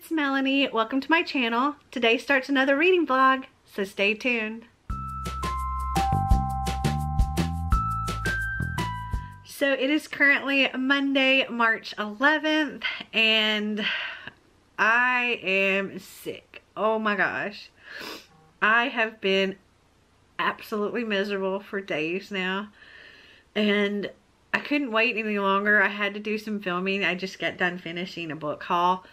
it's Melanie. Welcome to my channel. Today starts another reading vlog, so stay tuned. So it is currently Monday, March 11th, and I am sick. Oh my gosh. I have been absolutely miserable for days now, and I couldn't wait any longer. I had to do some filming. I just got done finishing a book haul,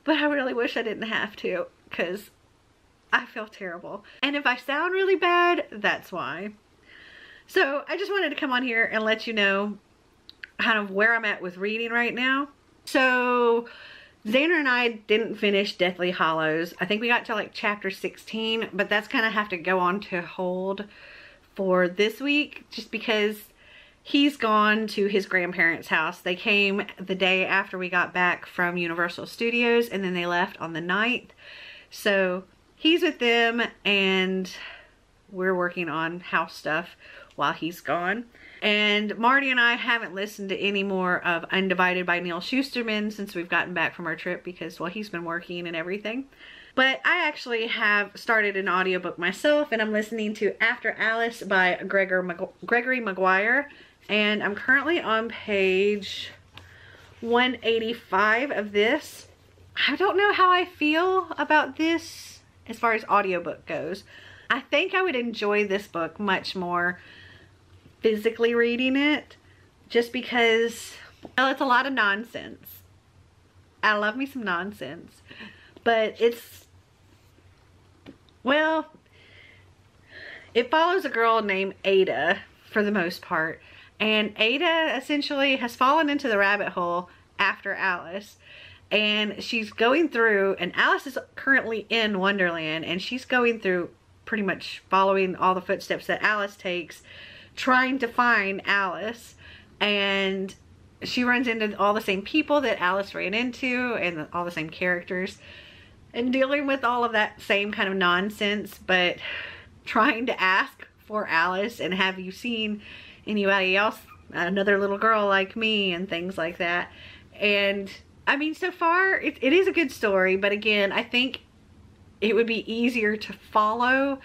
but I really wish I didn't have to because I feel terrible. And if I sound really bad, that's why. So I just wanted to come on here and let you know kind of where I'm at with reading right now. So Xander and I didn't finish Deathly Hallows. I think we got to like chapter 16, but that's kind of have to go on to hold for this week just because he's gone to his grandparents' house. They came the day after we got back from Universal Studios, and then they left on the 9th. So he's with them and we're working on house stuff while he's gone. And Marty and I haven't listened to any more of Undivided by Neil Shusterman since we've gotten back from our trip because, well, he's been working and everything. But I actually have started an audiobook myself, and I'm listening to After Alice by Gregory Maguire. And I'm currently on page 185 of this. I don't know how I feel about this as far as audiobook goes. I think I would enjoy this book much more physically reading it, just because, well, it's a lot of nonsense. I love me some nonsense, but it's, well, it follows a girl named Ada for the most part, and Ada essentially has fallen into the rabbit hole after Alice, and she's going through, and Alice is currently in Wonderland, and she's going through pretty much following all the footsteps that Alice takes, trying to find Alice. And she runs into all the same people that Alice ran into and all the same characters, and dealing with all of that same kind of nonsense, but trying to ask for Alice and have you seen anybody else, another little girl like me, and things like that. And I mean, so far it is a good story, but again, I think it would be easier to follow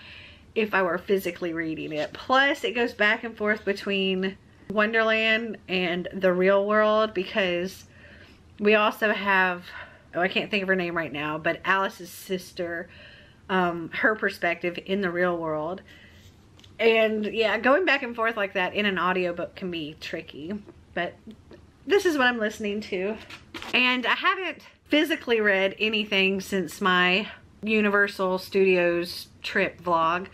if I were physically reading it. Plus, it goes back and forth between Wonderland and the real world, because we also have, oh, I can't think of her name right now, but Alice's sister, her perspective in the real world. And yeah, going back and forth like that in an audiobook can be tricky, but this is what I'm listening to. And I haven't physically read anything since my Universal Studios trip vlog,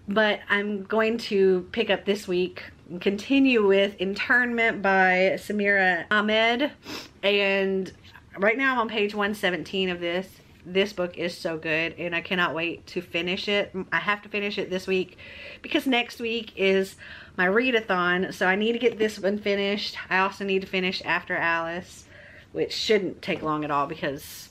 but I'm going to pick up this week and continue with Internment by Samira Ahmed. And right now I'm on page 117 of this. This book is so good, and I cannot wait to finish it. I have to finish it this week because next week is my readathon, so I need to get this one finished. I also need to finish After Alice, which shouldn't take long at all because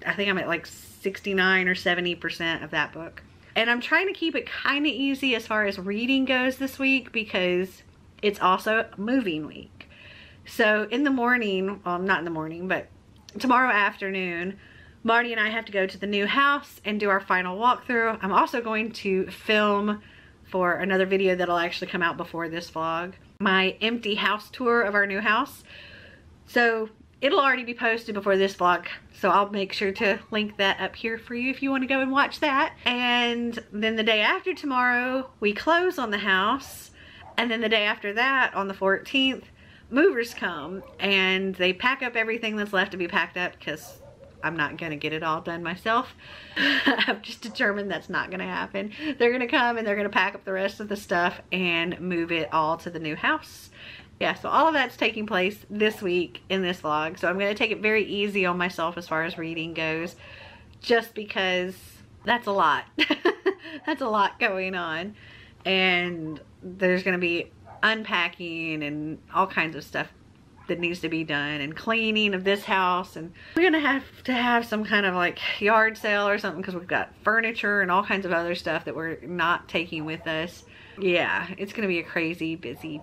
I think I'm at like 69 or 70% of that book. And I'm trying to keep it kind of easy as far as reading goes this week because it's also moving week. So in the morning, well, not in the morning, but tomorrow afternoon, Marty and I have to go to the new house and do our final walkthrough. I'm also going to film for another video that'll actually come out before this vlog, my empty house tour of our new house. So it'll already be posted before this vlog, so I'll make sure to link that up here for you if you want to go and watch that. And then the day after tomorrow, we close on the house. And then the day after that, on the 14th, movers come and they pack up everything that's left to be packed up because I'm not going to get it all done myself. I've just determined that's not going to happen. They're going to come and they're going to pack up the rest of the stuff and move it all to the new house. Yeah, so all of that's taking place this week in this vlog. So I'm going to take it very easy on myself as far as reading goes, just because that's a lot. That's a lot going on. And there's going to be unpacking and all kinds of stuff that needs to be done, and cleaning of this house. And we're going to have some kind of like yard sale or something because we've got furniture and all kinds of other stuff that we're not taking with us. Yeah, it's gonna be a crazy busy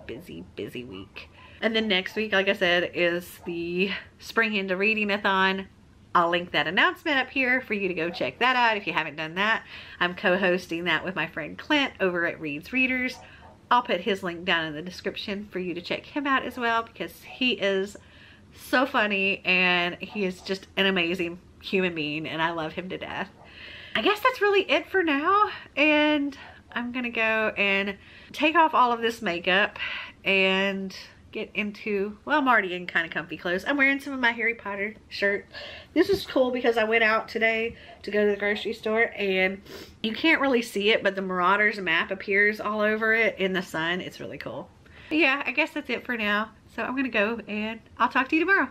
week. And then next week, like I said, is the Spring Into Reading-a-thon. I'll link that announcement up here for you to go check that out if you haven't done that. I'm co-hosting that with my friend Clint over at Reed's Readers. I'll put his link down in the description for you to check him out as well, because he is so funny and he is just an amazing human being and I love him to death. I guess that's really it for now, and I'm gonna go and take off all of this makeup and get into, well, I'm already in kind of comfy clothes. I'm wearing some of my Harry Potter shirt. This is cool because I went out today to go to the grocery store and you can't really see it, but the Marauders map appears all over it in the sun. It's really cool. But yeah, I guess that's it for now. So I'm gonna go and I'll talk to you tomorrow.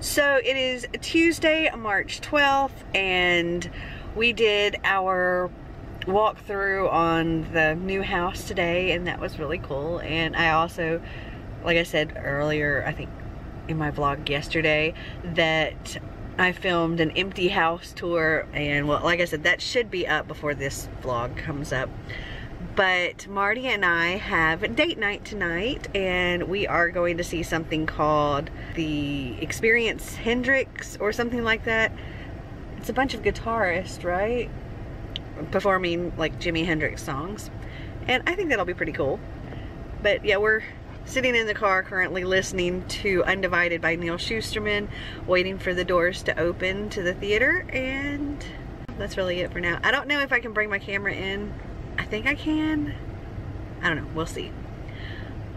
So it is Tuesday, March 12th, and we did our walkthrough on the new house today, and that was really cool. And I also, like I said earlier, I think in my vlog yesterday, that I filmed an empty house tour, and well, like I said, that should be up before this vlog comes up. But Marty and I have date night tonight, and we are going to see something called the Experience Hendrix or something like that. It's a bunch of guitarists, right? Performing like Jimi Hendrix songs, and I think that'll be pretty cool. But yeah, we're sitting in the car currently listening to Undivided by Neil Schusterman, waiting for the doors to open to the theater, and that's really it for now. I don't know if I can bring my camera in. I think I can. I don't know, we'll see.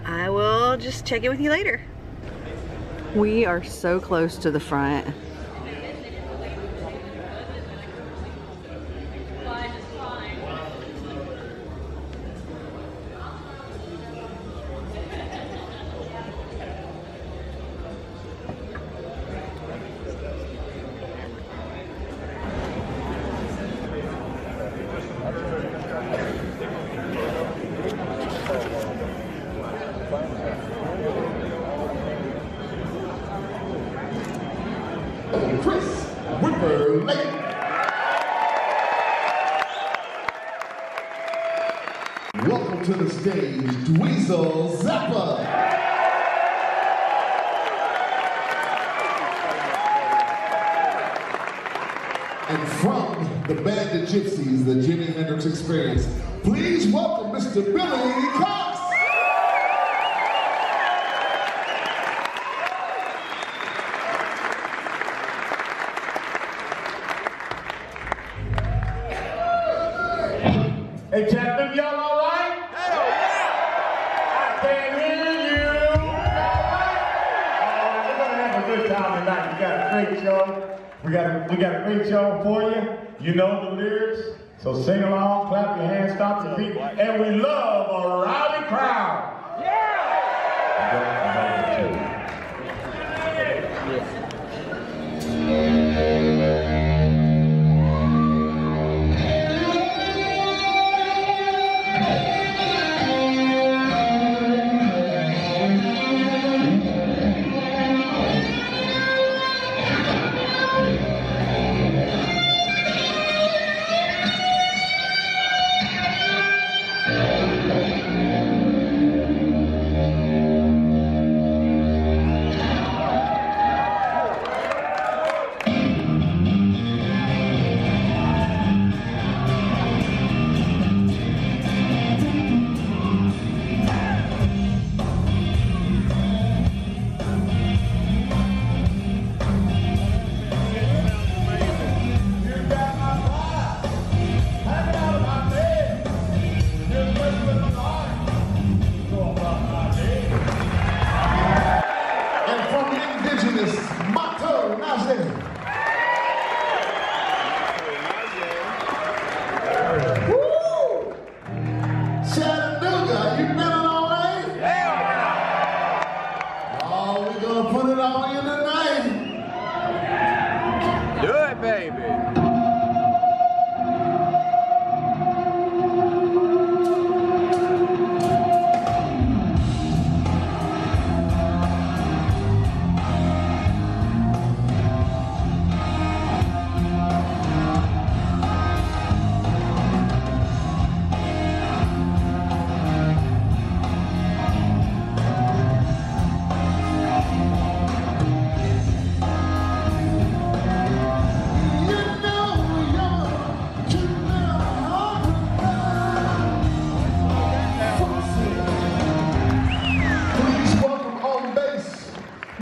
I will just check in with you later. We are so close to the front. Welcome to the stage, Dweezil Zappa. And from the band of gypsies, the Jimi Hendrix Experience, please welcome Mr. Billy Cox. Hey, Chapman, y'all all right? Hell yeah! I can't hear you. All right, we're gonna have a good time tonight. We got a great show. We got a great show for you. You know the lyrics, so sing along, clap your hands, stomp your feet, and we love a rowdy crowd. Yeah!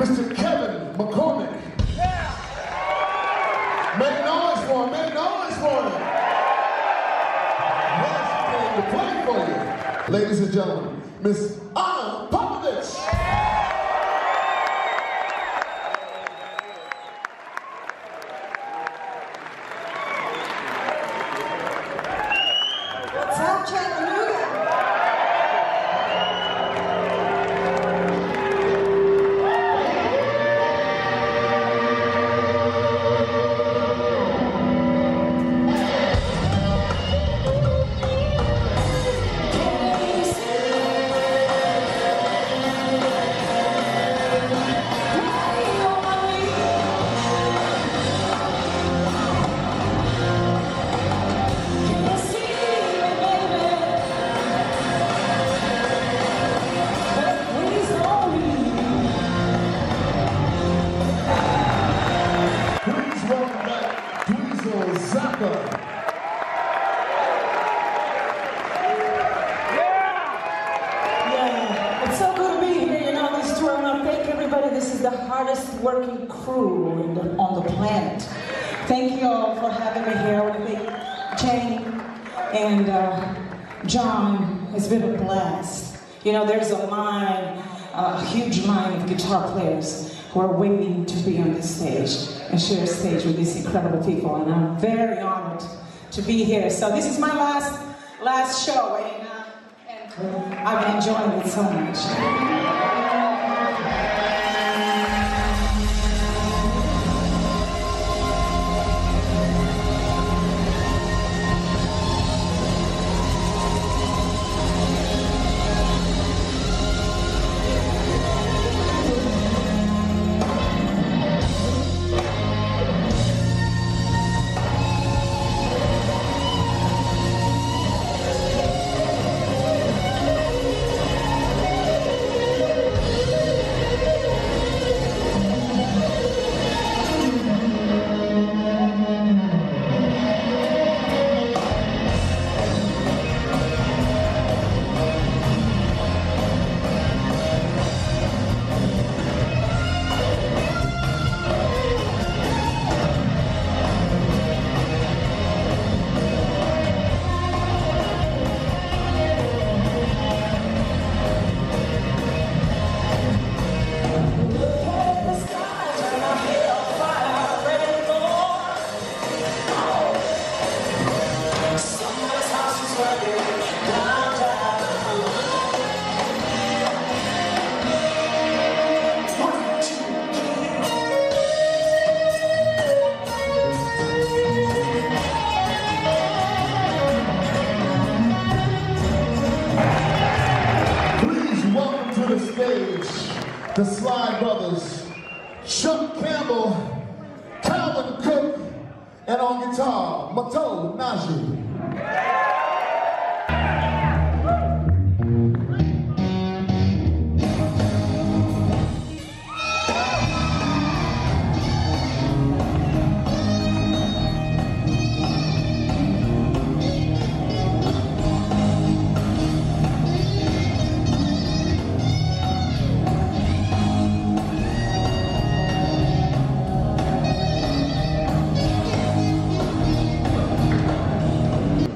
Mr. Kevin McCormick. Make noise for him, make noise for him. Yes, he came to play for you. Ladies and gentlemen, Miss Anna Popovich. What's up, Chattanooga? The hardest working crew on the planet. Thank you all for having me here. I want to thank Jane and John. It's been a blast. You know, there's a huge line of guitar players who are waiting to be on this stage and share a stage with these incredible people, and I'm very honored to be here. So this is my last show, and I've been enjoying it so much. The Sly Brothers, Chuck Campbell, Calvin Cook, and on guitar, Mato Najee.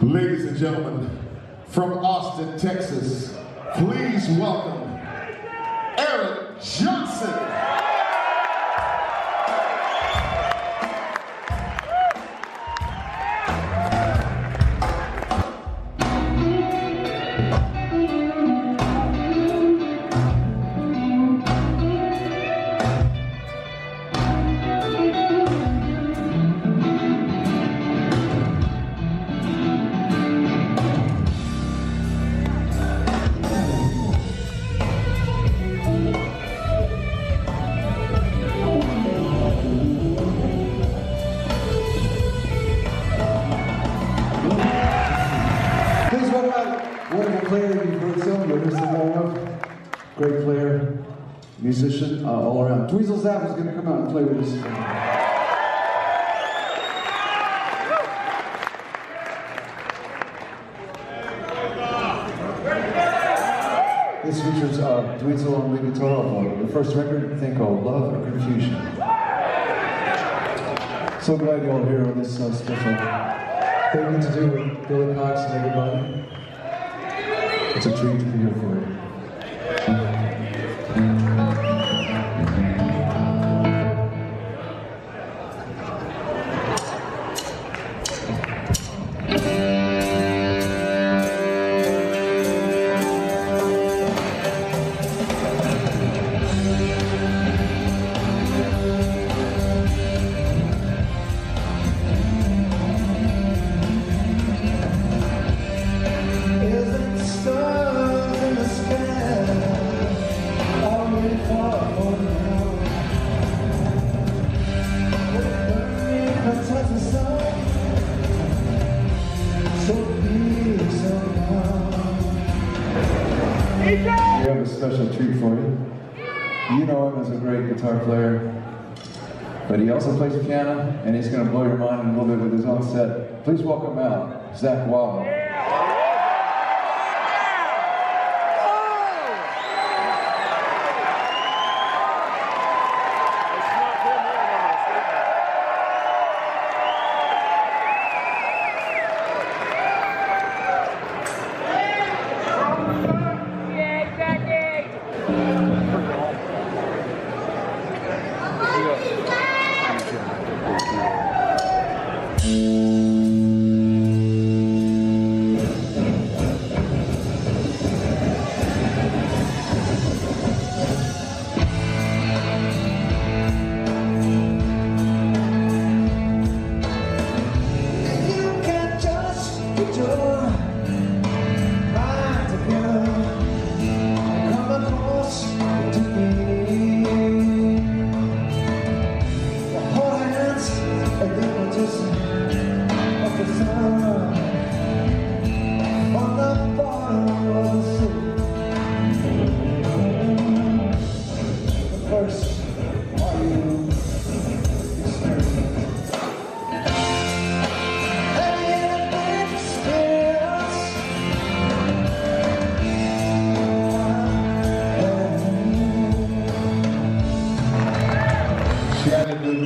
Ladies and gentlemen, from Austin, Texas, please welcome Eric Johnson. Great player, musician, all around. Dweezil Zapp is going to come out and play with us. This features Dweezil on lead guitar on the first record, a thing called Love or Confusion. So glad you're all here on this special thing to do with Billy Cox and everybody. It's a treat to be here for you. We have a special treat for you. You know him as a great guitar player, but he also plays piano, and he's going to blow your mind in a little bit with his own set. Please welcome out Zach Wabo.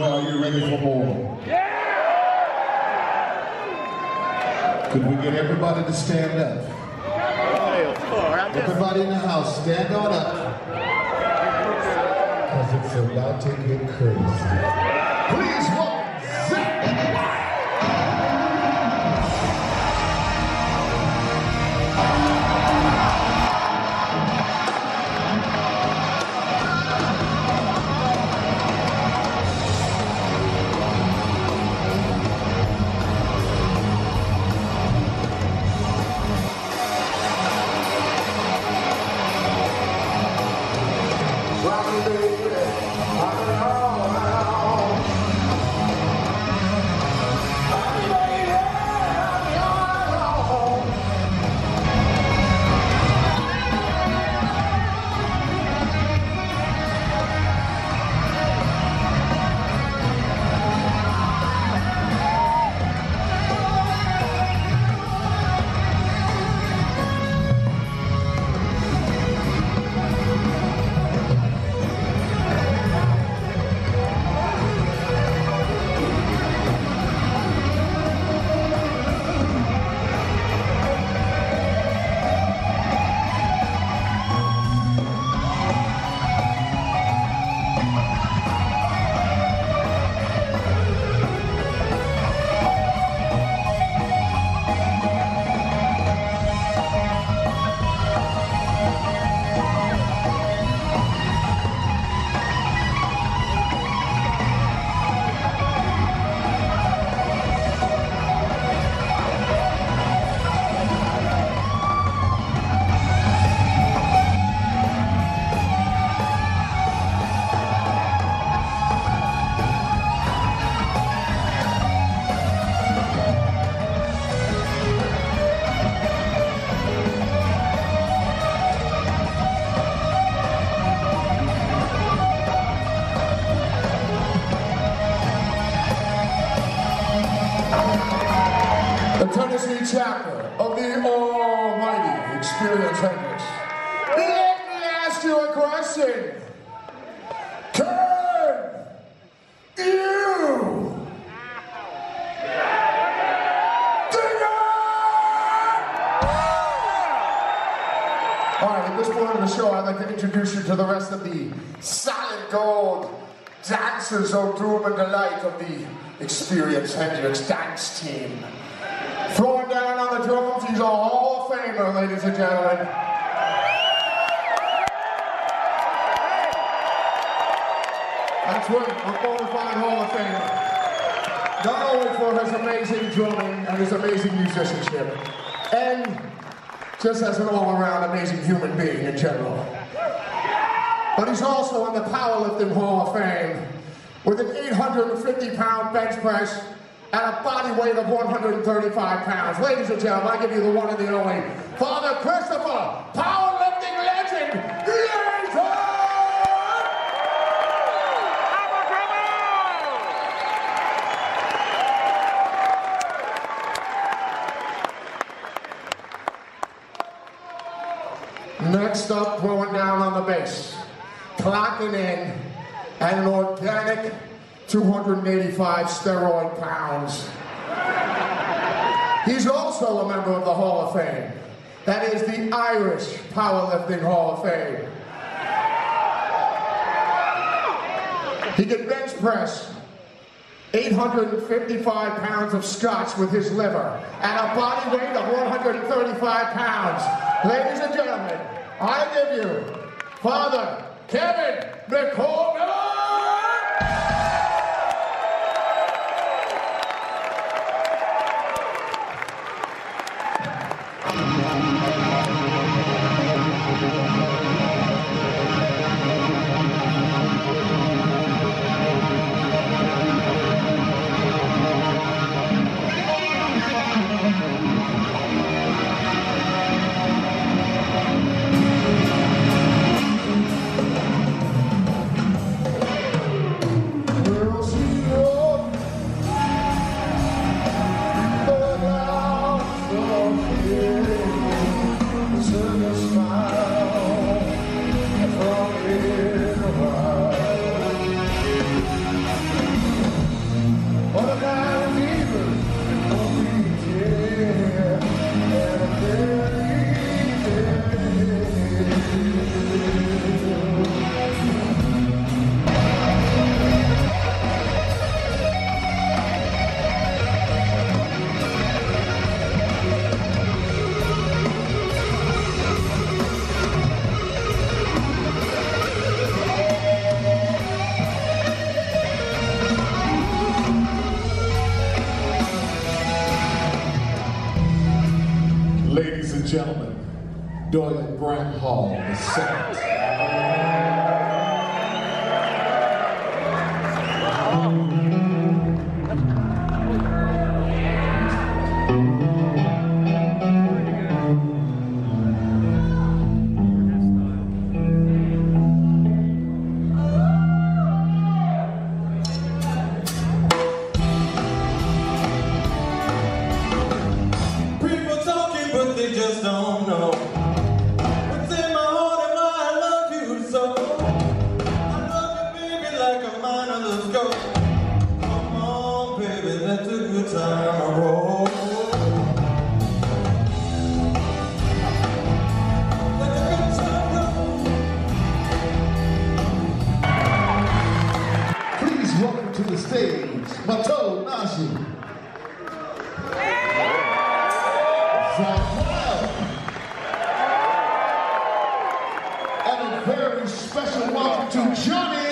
Are you ready for more? Yeah! Could we get everybody to stand up? Everybody in the house, stand on up. Because it's about to get crazy. Please welcome Zach. The Tennessee chapter of the almighty Experience Hendrix. Let me ask you introduce you to the rest of the solid gold dancers of doom and delight of the Experience Hendrix dance team. Throwing down on the drums, he's a Hall of Famer, ladies and gentlemen. That's right, a bona fide Hall of Famer. Not only for his amazing drumming and his amazing musicianship, and just as an all-around amazing human being in general. But he's also in the Powerlifting Hall of Fame with an 850-pound bench press and a body weight of 135 pounds. Ladies and gentlemen, I give you the one and the only Father Christopher, powerlifting legend, Creator! Next up, throwing down on the bass, clocking in at an organic 285 steroid pounds. He's also a member of the Hall of Fame. That is the Irish Powerlifting Hall of Fame. He can bench press 855 pounds of scotch with his liver and a body weight of 135 pounds. Ladies and gentlemen, I give you Father Kevin McCormick! Ladies and gentlemen, Doyle Grant Hall II. And a very special welcome to Jon Huckeby.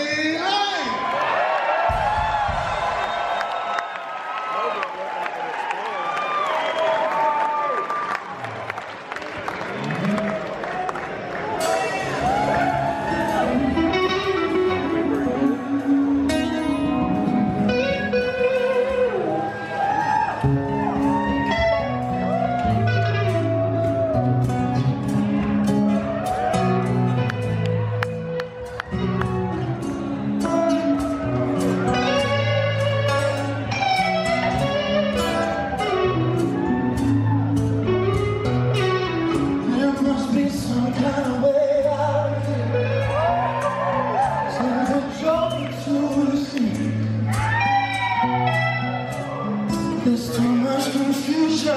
There's too much confusion.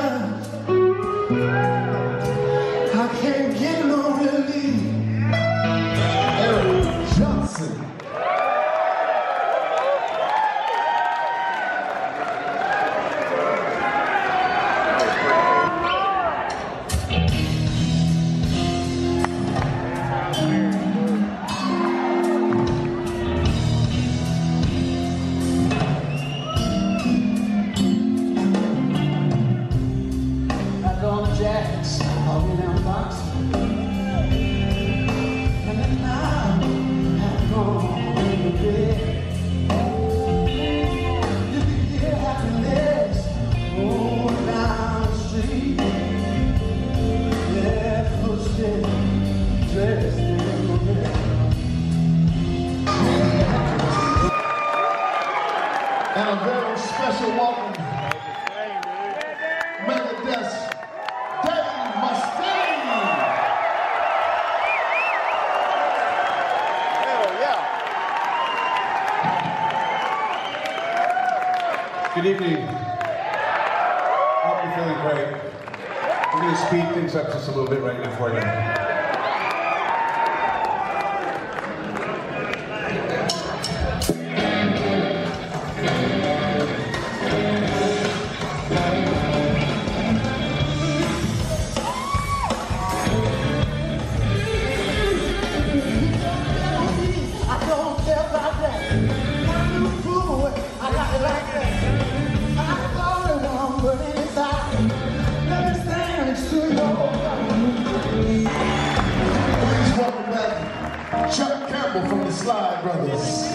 I can't get no relief. Good evening. Hope you're feeling great. We're going to speed things up just a little bit right now for you. From the Slide Brothers.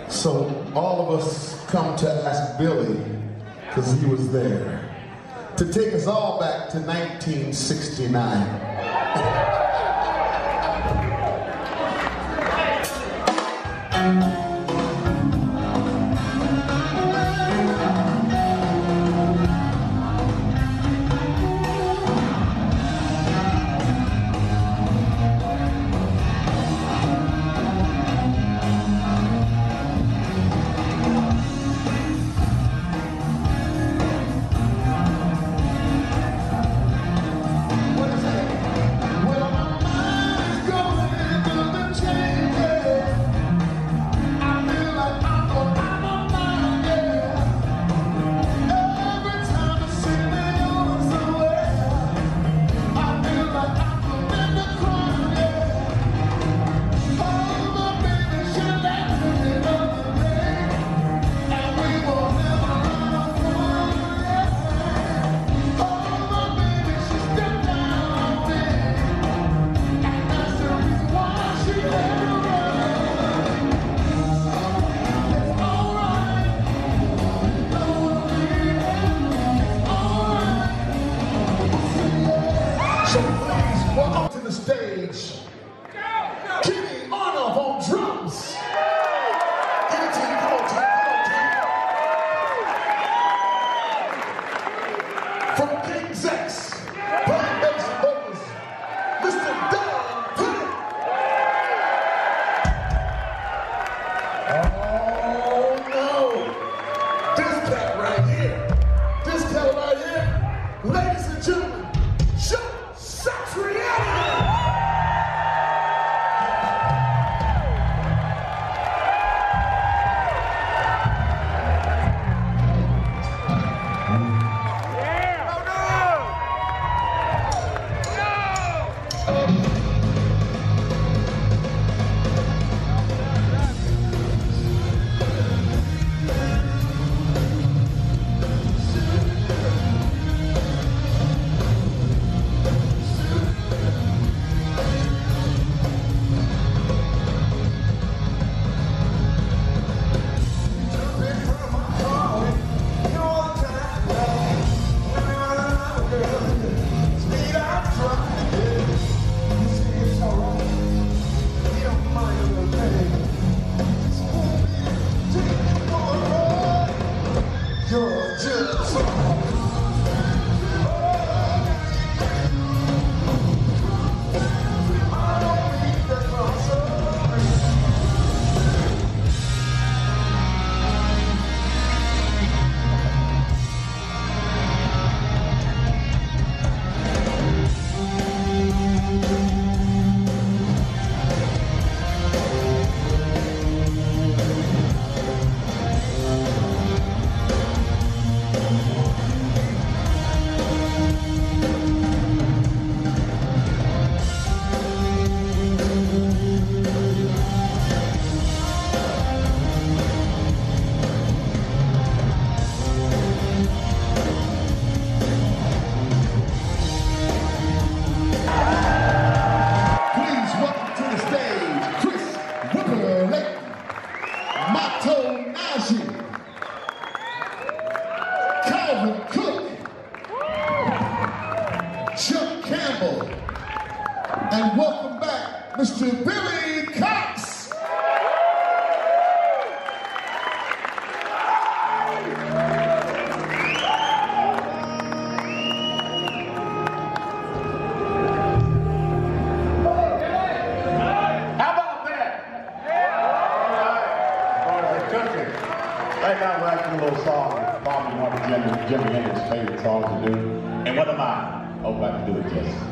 So all of us come to ask Billy, because he was there, to take us all back to 1969. Ladies and gentlemen, Jon Huckeby! Campbell. And welcome back, Mr. Billy Cox. Right now, we're acting a little song. Probably one of Jimi Hendrix's favorite songs to do. And what am I? Hope I can do it justice.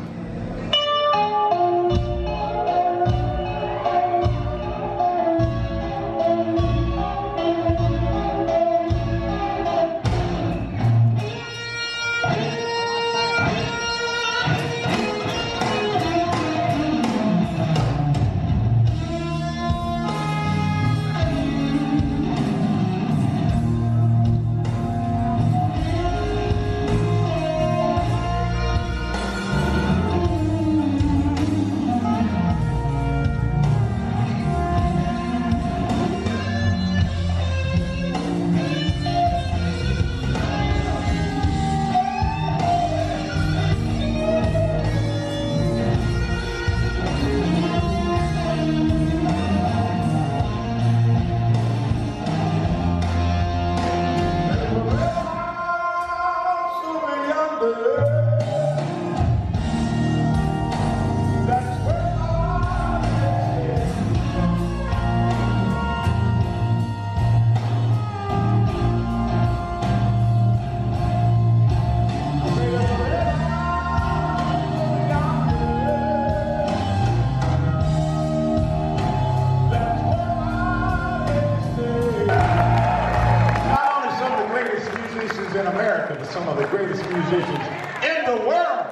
In America, but some of the greatest musicians in the world.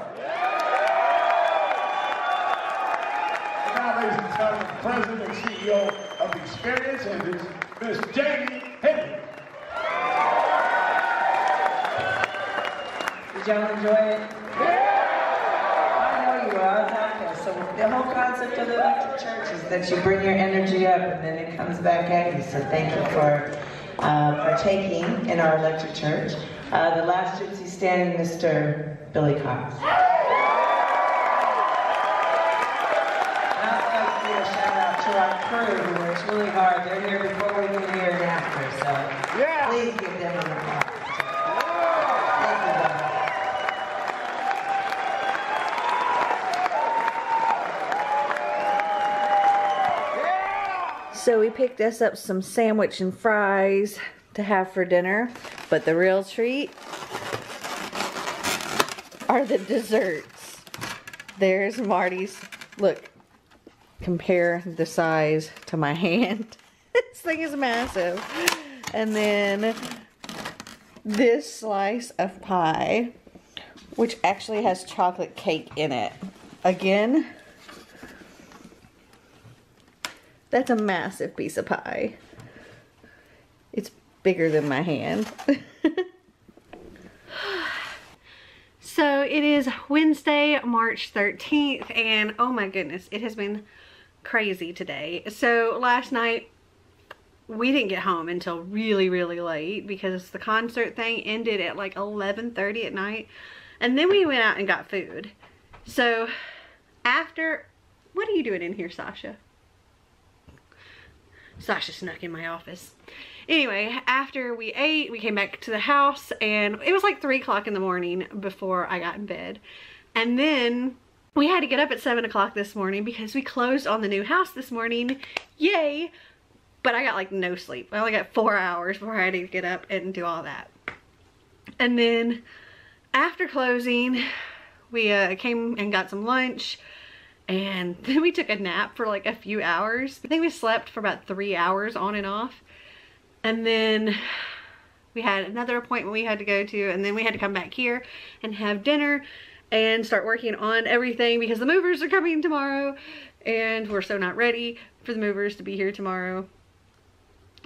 And now, ladies and gentlemen, the president and CEO of the Experience, Hendrix, Miss Jamie Hendrix. Did y'all enjoy it? Yeah! I know you are. Okay, so the whole concept of the electric church is that you bring your energy up and then it comes back at you. So thank you for partaking in our electric church. The last gypsy standing, Mr. Billy Cox. And I'd like to give a shout out to our crew who works really hard. They're here before we get here and after, so yeah. Please give them an applause. Thank you, guys. So we picked us up some sandwich and fries to have for dinner, but the real treat are the desserts. There's Marty's. Look, compare the size to my hand. This thing is massive. And then this slice of pie, which actually has chocolate cake in it. Again, that's a massive piece of pie. It's bigger than my hand. So it is Wednesday, March 13th, and oh my goodness, it has been crazy today. So last night, we didn't get home until really, really late because the concert thing ended at like 11:30 at night. And then we went out and got food. So after, what are you doing in here, Sasha? Sasha snuck in my office. Anyway, after we ate, we came back to the house and it was like 3 o'clock in the morning before I got in bed. And then we had to get up at 7 o'clock this morning because we closed on the new house this morning. Yay! But I got like no sleep. I only got 4 hours before I had to get up and do all that. And then after closing, we came and got some lunch. And then we took a nap for like a few hours. I think we slept for about 3 hours on and off. And then we had another appointment we had to go to. And then we had to come back here and have dinner and start working on everything because the movers are coming tomorrow. And we're so not ready for the movers to be here tomorrow.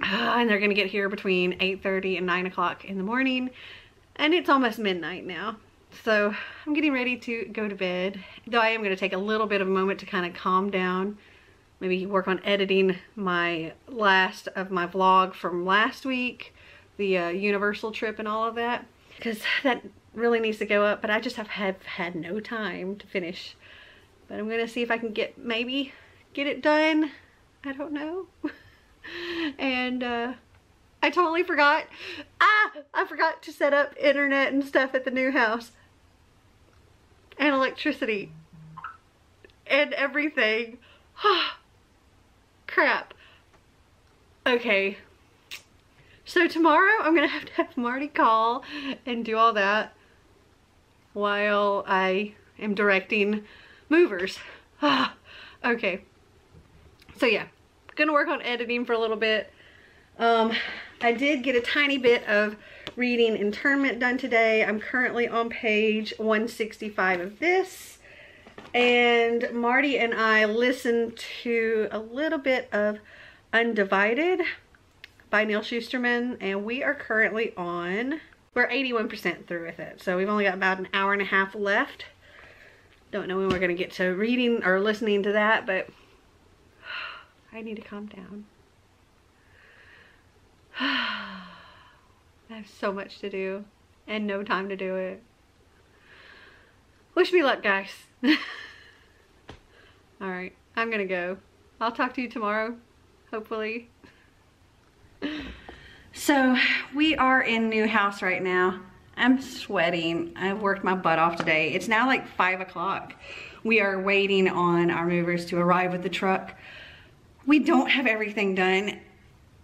And they're going to get here between 8:30 and 9 o'clock in the morning. And it's almost midnight now. So I'm getting ready to go to bed. Though I am going to take a little bit of a moment to kind of calm down. Maybe work on editing my last of my vlog from last week. The Universal trip and all of that. Because that really needs to go up, but I just have had no time to finish. But I'm gonna see if I can maybe get it done. I don't know. And I totally forgot. I forgot to set up internet and stuff at the new house. And electricity. And everything. Crap. Okay. So tomorrow I'm gonna have to have Marty call and do all that while I am directing movers. Okay. So yeah, gonna work on editing for a little bit. I did get a tiny bit of reading internment done today. I'm currently on page 165 of this. And Marty and I listened to a little bit of Undivided by Neil Shusterman, and we are currently we're 81% through with it. So we've only got about an hour and a half left. Don't know when we're gonna get to reading or listening to that, but I need to calm down. I have so much to do and no time to do it. Wish me luck, guys. Alright, I'm gonna go. I'll talk to you tomorrow, hopefully. So, we are in new house right now. I'm sweating. I've worked my butt off today. It's now like 5 o'clock. We are waiting on our movers to arrive with the truck. We don't have everything done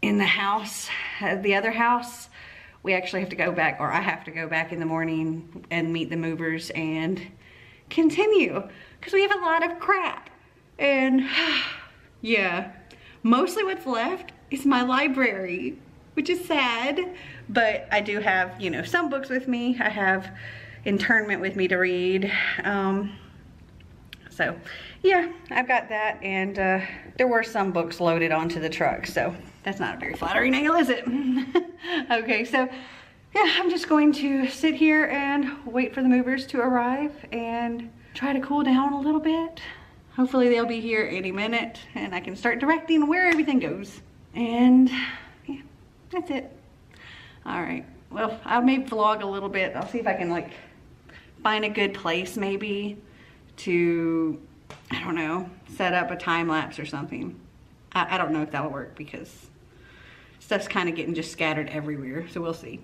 in the house, the other house. We actually have to go back, or I have to go back in the morning and meet the movers and continue, because we have a lot of crap. And yeah, mostly what's left is my library, which is sad, but I do have, you know, some books with me. I have internment with me to read. So yeah, I've got that, and there were some books loaded onto the truck, so that's not a very flattering angle, is it? Okay, so yeah, I'm just going to sit here and wait for the movers to arrive and try to cool down a little bit. Hopefully they'll be here any minute and I can start directing where everything goes. And yeah, that's it. All right, well, I may vlog a little bit. I'll see if I can like find a good place maybe to, I don't know, set up a time lapse or something. I don't know if that'll work because stuff's kind of getting just scattered everywhere, so we'll see.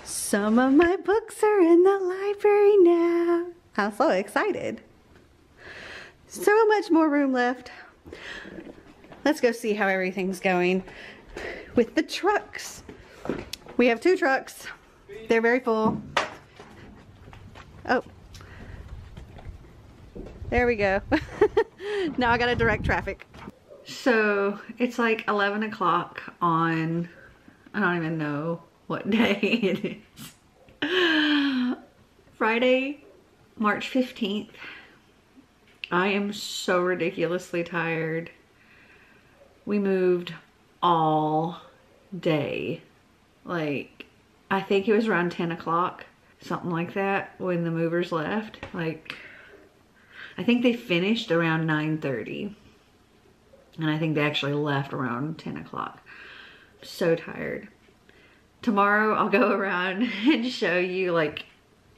Some of my books are in the library now. I'm so excited. So much more room left. Let's go see how everything's going with the trucks. We have 2 trucks. They're very full. Oh. There we go. Now I gotta direct traffic. So it's like 11 o'clock on, I don't even know what day it is. Friday, March 15th. I am so ridiculously tired. We moved all day. Like, I think it was around 10 o'clock, something like that, when the movers left. Like, I think they finished around 9:30. And I think they actually left around 10 o'clock. So tired. Tomorrow I'll go around and show you like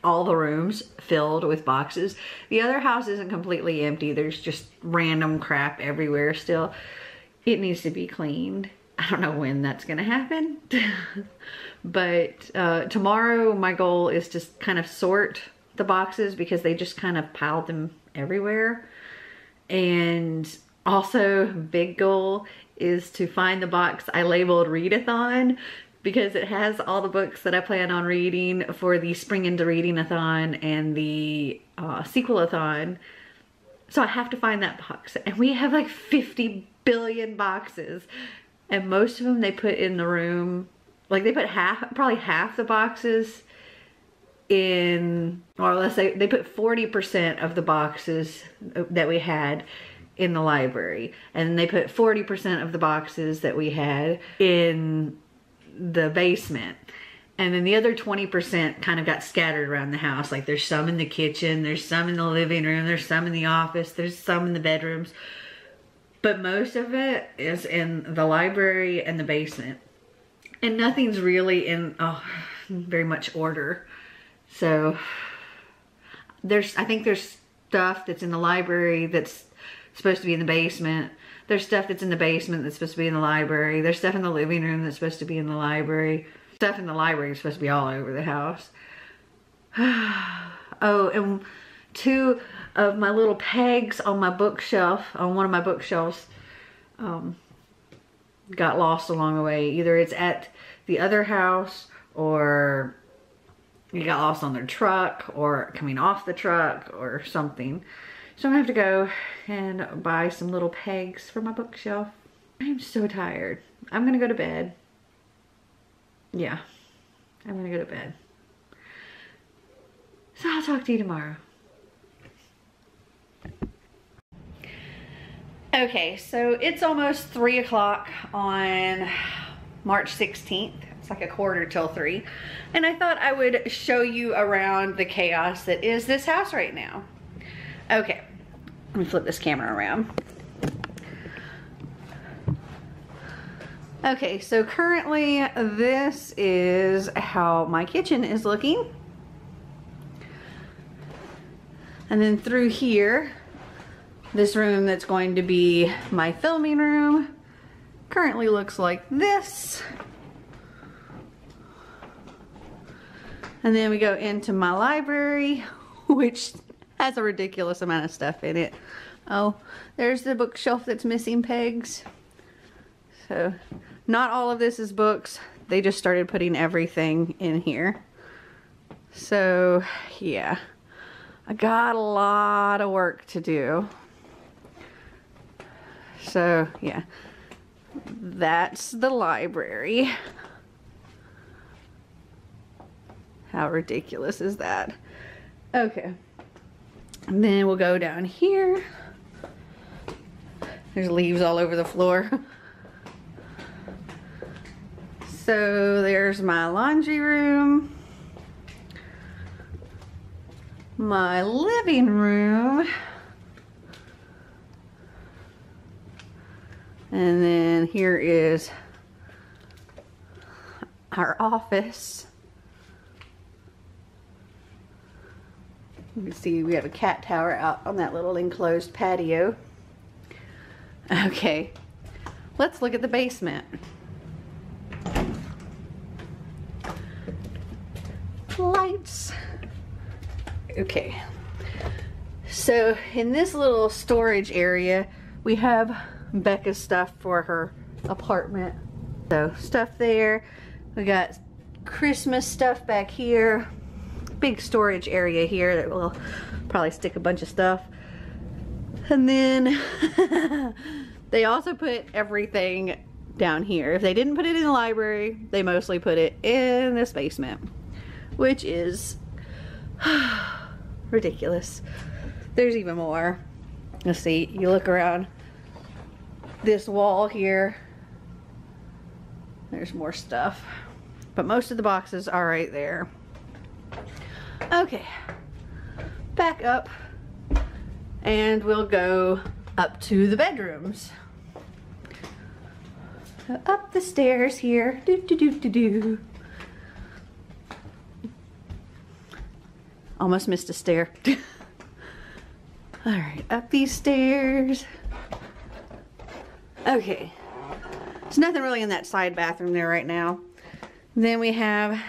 all the rooms filled with boxes. The other house isn't completely empty. There's just random crap everywhere still. It needs to be cleaned. I don't know when that's gonna happen. But tomorrow my goal is to kind of sort the boxes because they just kind of piled them everywhere. And also, big goal is to find the box I labeled Readathon because it has all the books that I plan on reading for the Spring into Reading-a-thon and the Sequel-a-thon. So I have to find that box. And we have like 50 billion boxes. And most of them they put in the room, like they put probably half the boxes in, or let's say they put 40% of the boxes that we had in the library, and they put 40% of the boxes that we had in the basement, and then the other 20% kind of got scattered around the house. Like there's some in the kitchen, there's some in the living room, there's some in the office, there's some in the bedrooms, but most of it is in the library and the basement, and nothing's really in very much order. So I think there's stuff that's in the library that's supposed to be in the basement. There's stuff that's in the basement that's supposed to be in the library. There's stuff in the living room that's supposed to be in the library. Stuff in the library is supposed to be all over the house. Oh, and 2 of my little pegs on my bookshelf, on one of my bookshelves, got lost along the way. Either it's at the other house, or you got lost on their truck, or coming off the truck, or something. So I'm gonna have to go and buy some little pegs for my bookshelf. I'm so tired. I'm gonna go to bed. Yeah, I'm gonna go to bed. So I'll talk to you tomorrow. Okay, so it's almost 3 o'clock on March 16th. It's like 2:45. And I thought I would show you around the chaos that is this house right now. Okay, let me flip this camera around. Okay, so currently this is how my kitchen is looking. And then through here, this room that's going to be my filming room currently looks like this. And then we go into my library, which has a ridiculous amount of stuff in it. Oh, there's the bookshelf that's missing pegs. So not all of this is books. They just started putting everything in here. So yeah, I got a lot of work to do. So yeah, that's the library. How ridiculous is that? Okay, and then we'll go down here. There's leaves all over the floor. So there's my laundry room, my living room, and then here is our office. You can see we have a cat tower out on that little enclosed patio. Okay, let's look at the basement. Lights. Okay, so in this little storage area we have Becca's stuff for her apartment. So stuff there. We got Christmas stuff back here. Big storage area here that will probably stick a bunch of stuff. And then they also put everything down here. If they didn't put it in the library, they mostly put it in this basement, which is ridiculous. There's even more. Let's see, you look around this wall here, there's more stuff, but most of the boxes are right there. Okay, back up and we'll go up to the bedrooms. Up the stairs here. Do do do do do. Almost missed a stair. All right, up these stairs. Okay, there's nothing really in that side bathroom there right now. Then we have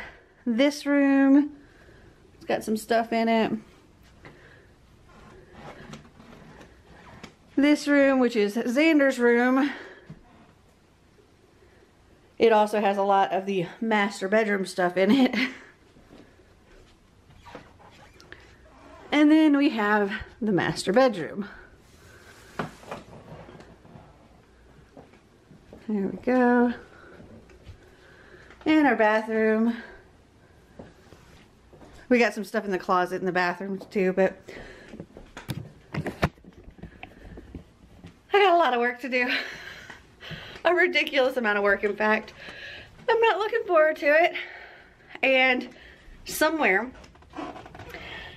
this room. It's got some stuff in it. This room, which is Xander's room. It also has a lot of the master bedroom stuff in it. And then we have the master bedroom. There we go. And our bathroom. We got some stuff in the closet in the bathrooms too, but I got a lot of work to do. A ridiculous amount of work, in fact. I'm not looking forward to it. And somewhere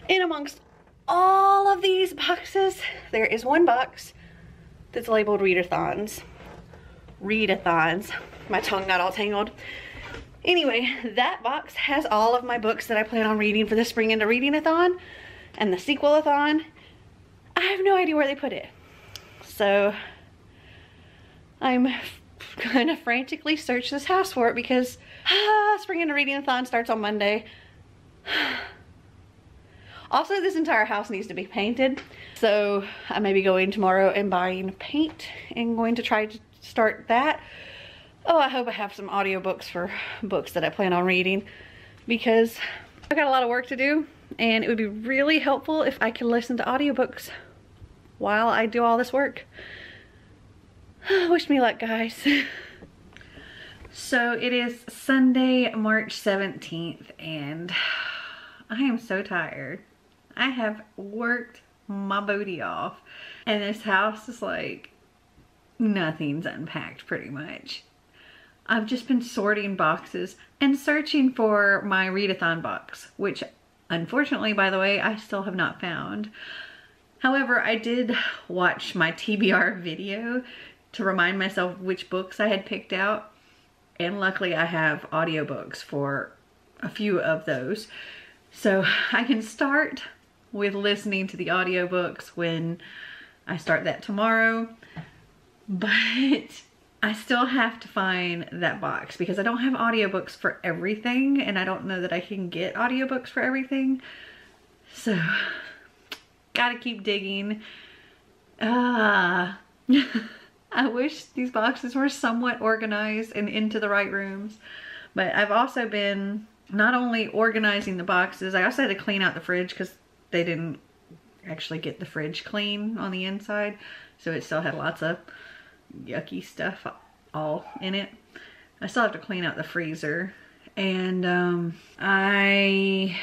in amongst all of these boxes, there is one box that's labeled readathons. Readathons. My tongue got all tangled. Anyway, that box has all of my books that I plan on reading for the Spring Into Reading-a-thon and the sequel-a-thon. I have no idea where they put it. So I'm gonna frantically search this house for it because Spring Into Reading-a-thon starts on Monday. Also, this entire house needs to be painted. So I may be going tomorrow and buying paint and going to try to start that. Oh, I hope I have some audiobooks for books that I plan on reading because I've got a lot of work to do and it would be really helpful if I could listen to audiobooks while I do all this work. Wish me luck, guys. So it is Sunday, March 17th and I am so tired. I have worked my booty off and this house is like nothing's unpacked pretty much. I've just been sorting boxes and searching for my readathon box, which unfortunately, by the way, I still have not found. However, I did watch my TBR video to remind myself which books I had picked out. And luckily I have audiobooks for a few of those. So I can start with listening to the audiobooks when I start that tomorrow. But I still have to find that box because I don't have audiobooks for everything and I don't know that I can get audiobooks for everything. So, gotta keep digging. I wish these boxes were somewhat organized and into the right rooms. But I've also been not only organizing the boxes, I also had to clean out the fridge because they didn't actually get the fridge clean on the inside. So it still had lots of yucky stuff all in it. I still have to clean out the freezer. And I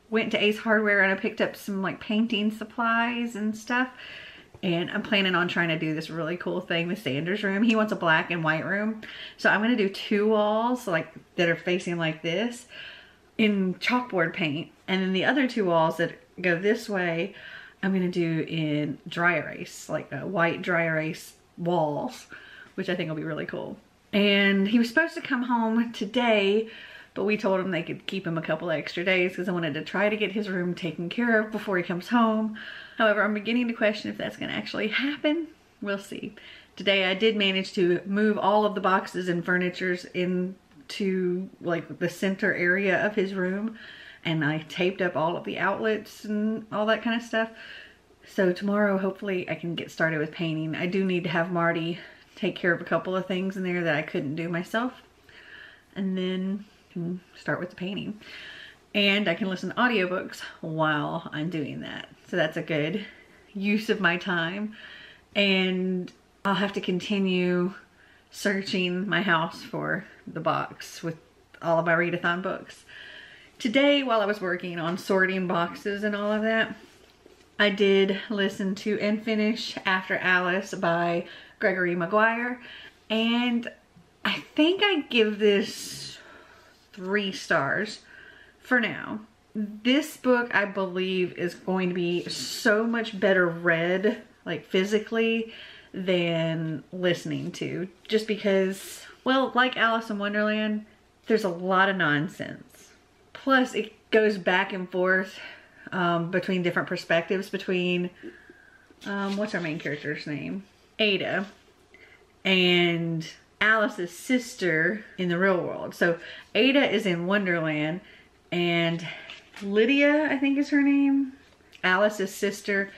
went to Ace Hardware and I picked up some like painting supplies and stuff. And I'm planning on trying to do this really cool thing with Sanders' room. He wants a black and white room. So I'm gonna do 2 walls like that are facing like this in chalkboard paint. And then the other 2 walls that go this way, I'm gonna do in dry erase, like a white dry erase walls, which I think will be really cool. And he was supposed to come home today, but we told him they could keep him a couple extra days because I wanted to try to get his room taken care of before he comes home. However, I'm beginning to question if that's gonna actually happen. We'll see. Today I did manage to move all of the boxes and furnitures into like the center area of his room, and I taped up all of the outlets and all that kind of stuff. So tomorrow, hopefully I can get started with painting. I do need to have Marty take care of a couple of things in there that I couldn't do myself. And then start with the painting. And I can listen to audiobooks while I'm doing that. So that's a good use of my time. And I'll have to continue searching my house for the box with all of my readathon books. Today, while I was working on sorting boxes and all of that, I did listen to and finish After Alice by Gregory Maguire, and I think I give this 3 stars for now. This book, I believe, is going to be so much better read, like physically, than listening to, just because, well, like Alice in Wonderland, there's a lot of nonsense. Plus, it goes back and forth between different perspectives between, what's our main character's name? Ada, and Alice's sister in the real world. So Ada is in Wonderland, and Lydia, I think is her name, Alice's sister,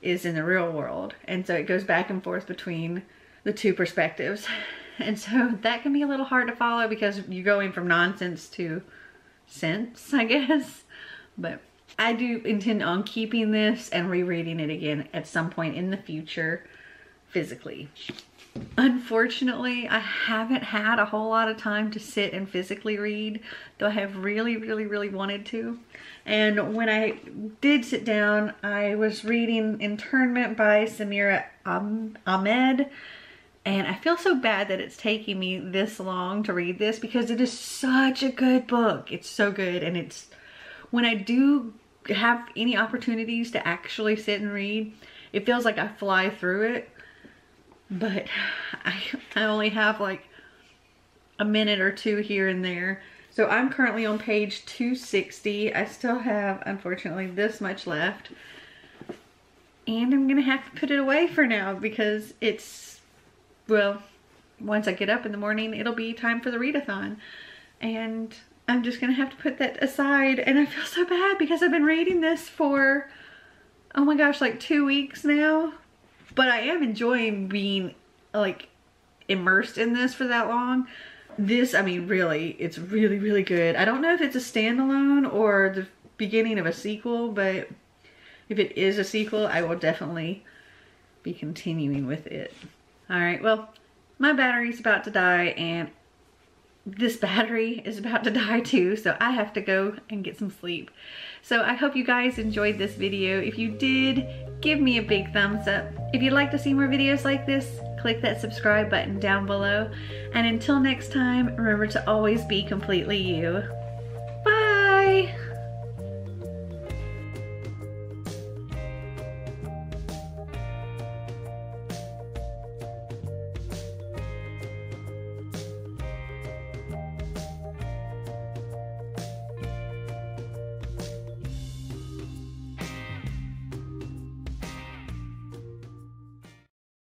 is in the real world. And so it goes back and forth between the 2 perspectives. And so that can be a little hard to follow because you're going from nonsense to sense, I guess. But I do intend on keeping this and rereading it again at some point in the future physically. Unfortunately, I haven't had a whole lot of time to sit and physically read, though I have really wanted to. And when I did sit down, I was reading Internment by Samira Ahmed. And I feel so bad that it's taking me this long to read this because it is such a good book. It's so good. And it's, when I do have any opportunities to actually sit and read, it feels like I fly through it. But I only have like a minute or two here and there. So I'm currently on page 260. I still have, unfortunately, this much left. And I'm gonna have to put it away for now because it's, well, once I get up in the morning, it'll be time for the readathon. And I'm just gonna have to put that aside. And I feel so bad because I've been reading this for, oh my gosh, like 2 weeks now. But I am enjoying being like immersed in this for that long. This, I mean, really, it's really, really good. I don't know if it's a standalone or the beginning of a sequel, but if it is a sequel, I will definitely be continuing with it. All right, well, my battery's about to die and this battery is about to die too, so I have to go and get some sleep. So I hope you guys enjoyed this video. If you did, give me a big thumbs up. If you'd like to see more videos like this, click that subscribe button down below. And until next time, remember to always be completely you.